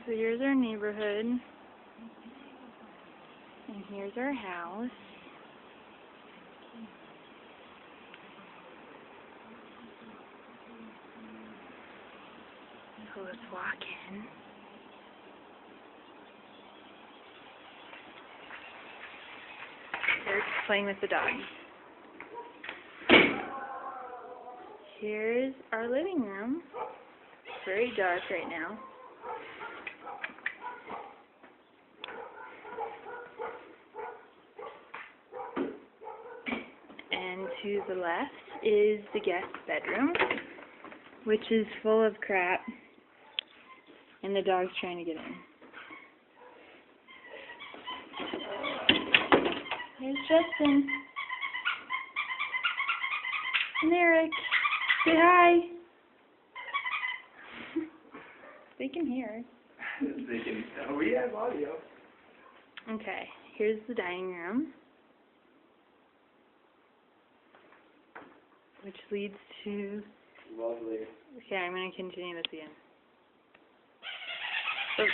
So here's our neighborhood. And here's our house. So let's walk in. Eric's playing with the dog. Here's our living room. It's very dark right now. And to the left is the guest bedroom, which is full of crap, and the dog's trying to get in. Here's Justin. And Eric. Say hi. They can hear. They can. Oh, we have audio. Okay, here's the dining room, which leads to... Lovely. Okay, I'm going to continue this again. Oh,